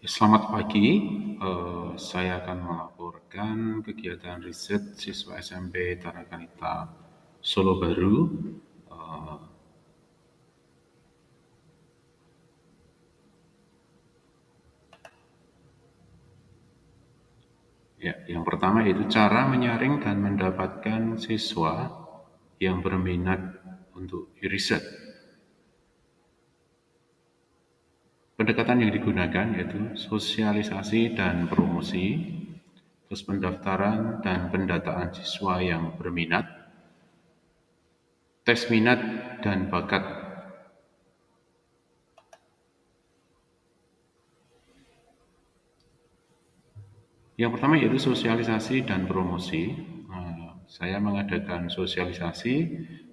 Selamat pagi, saya akan melaporkan kegiatan riset siswa SMP Tarakanita Solo Baru. Eh, Ya, yang pertama yaitu cara menyaring dan mendapatkan siswa yang berminat untuk riset. Pendekatan yang digunakan yaitu sosialisasi dan promosi, terus pendaftaran dan pendataan siswa yang berminat, tes minat dan bakat. Yang pertama yaitu sosialisasi dan promosi. Saya mengadakan sosialisasi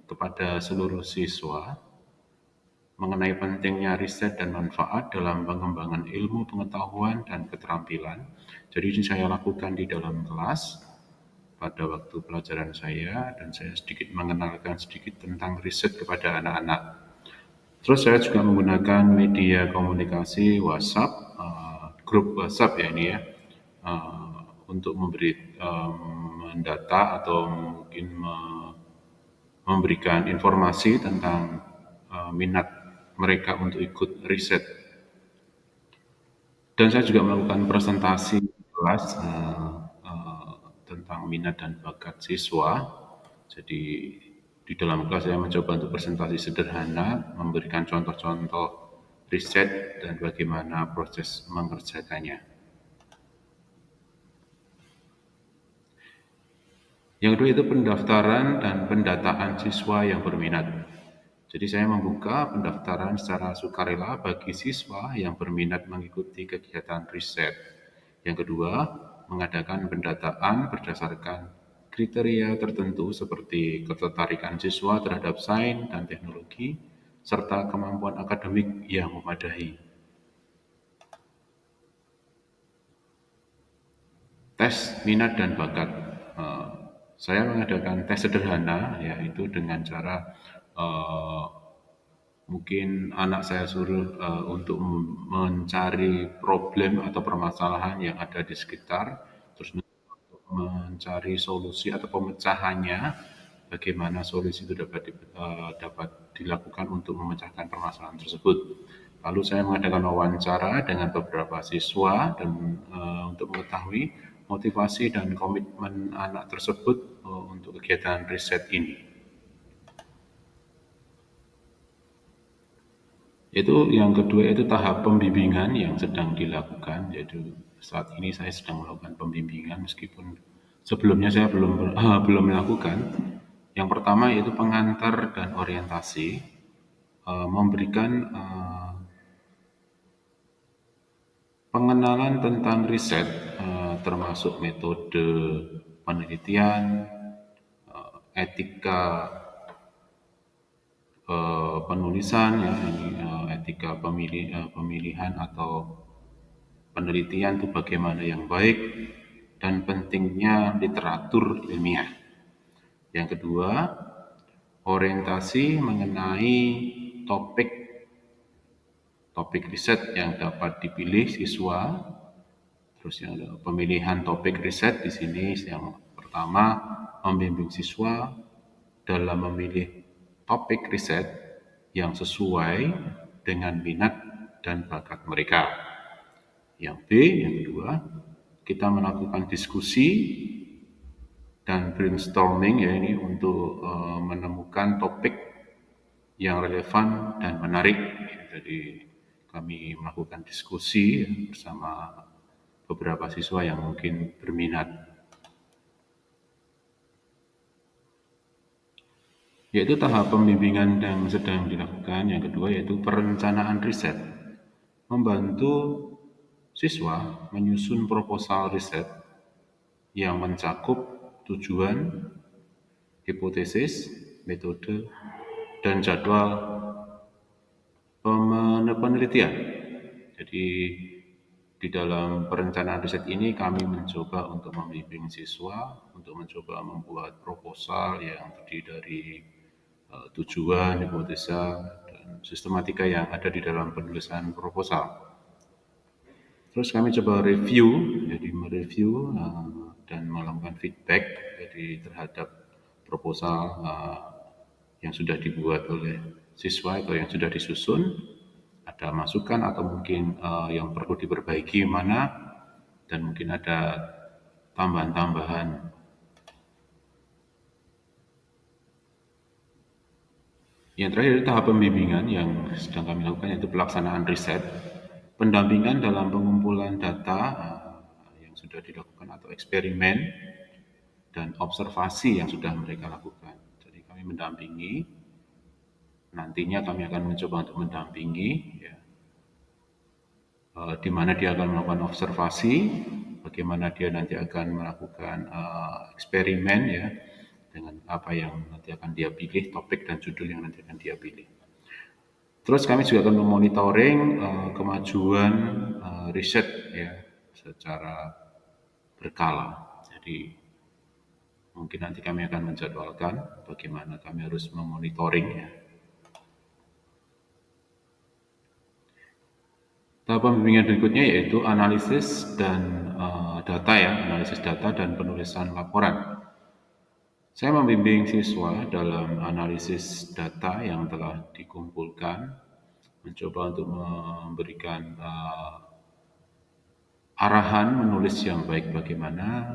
kepada seluruh siswa mengenai pentingnya riset dan manfaat dalam pengembangan ilmu pengetahuan dan keterampilan. Jadi ini saya lakukan di dalam kelas pada waktu pelajaran saya dan saya sedikit mengenalkan sedikit tentang riset kepada anak-anak. Terus saya juga menggunakan media komunikasi WhatsApp, grup WhatsApp ya ini ya, untuk memberi mendata atau mungkin memberikan informasi tentang minat mereka untuk ikut riset. Dan saya juga melakukan presentasi kelas tentang minat dan bakat siswa. Jadi di dalam kelas saya mencoba untuk presentasi sederhana, memberikan contoh-contoh riset dan bagaimana proses mengerjakannya. Yang kedua itu pendaftaran dan pendataan siswa yang berminat. Jadi saya membuka pendaftaran secara sukarela bagi siswa yang berminat mengikuti kegiatan riset. Yang kedua, mengadakan pendataan berdasarkan kriteria tertentu seperti ketertarikan siswa terhadap sains dan teknologi, serta kemampuan akademik yang memadai. Tes minat dan bakat. Eh, saya mengadakan tes sederhana, yaitu dengan cara eh, mungkin anak saya suruh untuk mencari problem atau permasalahan yang ada di sekitar, terus mencari solusi atau pemecahannya, bagaimana solusi itu dapat dilakukan untuk memecahkan permasalahan tersebut. Lalu saya mengadakan wawancara dengan beberapa siswa dan untuk mengetahui motivasi dan komitmen anak tersebut untuk kegiatan riset ini. Itu yang kedua itu tahap pembimbingan yang sedang dilakukan, yaitu saat ini saya sedang melakukan pembimbingan meskipun sebelumnya saya belum melakukan. Yang pertama yaitu pengantar dan orientasi, memberikan pengenalan tentang riset, termasuk metode penelitian, etika penulisan, ya ini etika pemilihan atau penelitian itu bagaimana yang baik dan pentingnya literatur ilmiah. Yang kedua, orientasi mengenai topik topik riset yang dapat dipilih siswa. Terus yang pemilihan topik riset di sini yang pertama membimbing siswa dalam memilih topik riset yang sesuai dengan minat dan bakat mereka. Yang B, yang kedua, kita melakukan diskusi dan brainstorming ya ini untuk menemukan topik yang relevan dan menarik. Jadi kami melakukan diskusi bersama beberapa siswa yang mungkin berminat. Yaitu tahap pembimbingan yang sedang dilakukan. Yang kedua yaitu perencanaan riset. Membantu siswa menyusun proposal riset yang mencakup tujuan, hipotesis, metode, dan jadwal penelitian. Jadi di dalam perencanaan riset ini kami mencoba untuk membimbing siswa untuk mencoba membuat proposal yang terdiri dari tujuan, hipotesa, dan sistematika yang ada di dalam penulisan proposal. Terus kami coba review, jadi mereview dan melakukan feedback jadi terhadap proposal yang sudah dibuat oleh siswa atau yang sudah disusun. Ada masukan atau mungkin yang perlu diperbaiki mana, dan mungkin ada tambahan-tambahan. Yang terakhir tahap pembimbingan yang sedang kami lakukan yaitu pelaksanaan riset, pendampingan dalam pengumpulan data yang sudah dilakukan atau eksperimen, dan observasi yang sudah mereka lakukan. Jadi kami mendampingi, nantinya kami akan mencoba untuk mendampingi, ya, di mana dia akan melakukan observasi, bagaimana dia nanti akan melakukan eksperimen, ya, dengan apa yang nanti akan dia pilih, topik dan judul yang nanti akan dia pilih. Terus kami juga akan memonitoring kemajuan riset, ya, secara berkala. Jadi mungkin nanti kami akan menjadwalkan bagaimana kami harus memonitoring, ya. Tahap pembimbingan berikutnya yaitu analisis dan data, ya, analisis data dan penulisan laporan. Saya membimbing siswa dalam analisis data yang telah dikumpulkan, mencoba untuk memberikan arahan menulis yang baik bagaimana,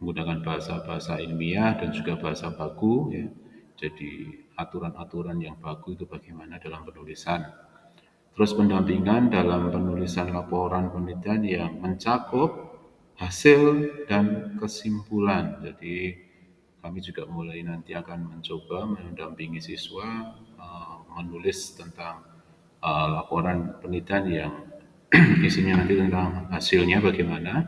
menggunakan bahasa-bahasa ilmiah dan juga bahasa baku, ya. Jadi aturan-aturan yang baku itu bagaimana dalam penulisan. Terus pendampingan dalam penulisan laporan penelitian yang mencakup hasil dan kesimpulan. Jadi kami juga mulai nanti akan mencoba mendampingi siswa menulis tentang laporan penelitian yang isinya nanti tentang hasilnya bagaimana,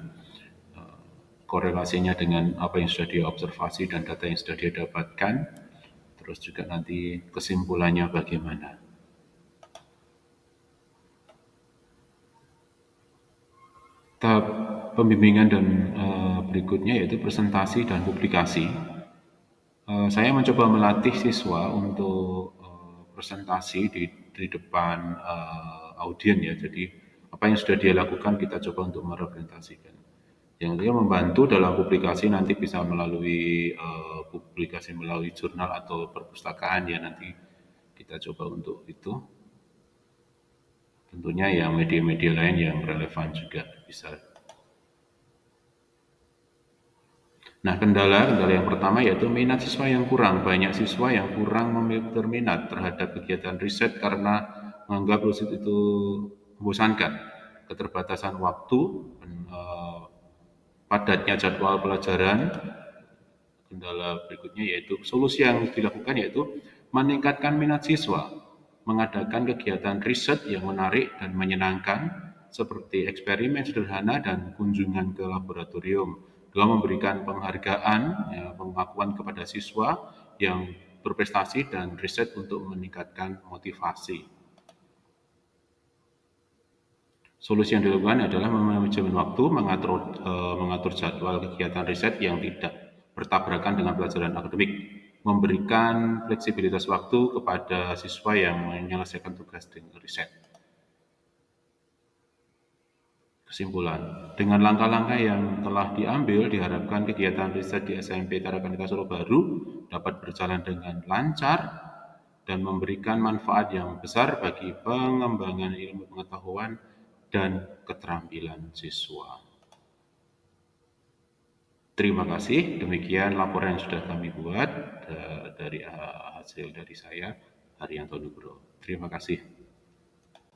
korelasinya dengan apa yang sudah dia observasi dan data yang sudah dia dapatkan, terus juga nanti kesimpulannya bagaimana. Tahap pembimbingan dan berikutnya yaitu presentasi dan publikasi. Saya mencoba melatih siswa untuk presentasi di depan audien, ya. Jadi apa yang sudah dia lakukan kita coba untuk merepresentasikan. Yang dia membantu dalam publikasi nanti bisa melalui publikasi melalui jurnal atau perpustakaan, ya, nanti kita coba untuk itu. Tentunya yang media-media lain yang relevan juga bisa. Nah, kendala yang pertama yaitu minat siswa yang kurang. Banyak siswa yang kurang berminat terhadap kegiatan riset karena menganggap riset itu membosankan. Keterbatasan waktu, padatnya jadwal pelajaran. Kendala berikutnya yaitu solusi yang dilakukan yaitu meningkatkan minat siswa, mengadakan kegiatan riset yang menarik dan menyenangkan seperti eksperimen sederhana dan kunjungan ke laboratorium. Dua, memberikan penghargaan, ya, pengakuan kepada siswa yang berprestasi dan riset untuk meningkatkan motivasi. Solusi yang dilakukan adalah memanajemen waktu, mengatur jadwal kegiatan riset yang tidak bertabrakan dengan pelajaran akademik, memberikan fleksibilitas waktu kepada siswa yang menyelesaikan tugas dengan riset. Kesimpulan, dengan langkah-langkah yang telah diambil, diharapkan kegiatan riset di SMP Tarakanita Solo Baru dapat berjalan dengan lancar dan memberikan manfaat yang besar bagi pengembangan ilmu pengetahuan dan keterampilan siswa. Terima kasih, demikian laporan yang sudah kami buat dari hasil dari saya, Haryanto Nugro. Terima kasih.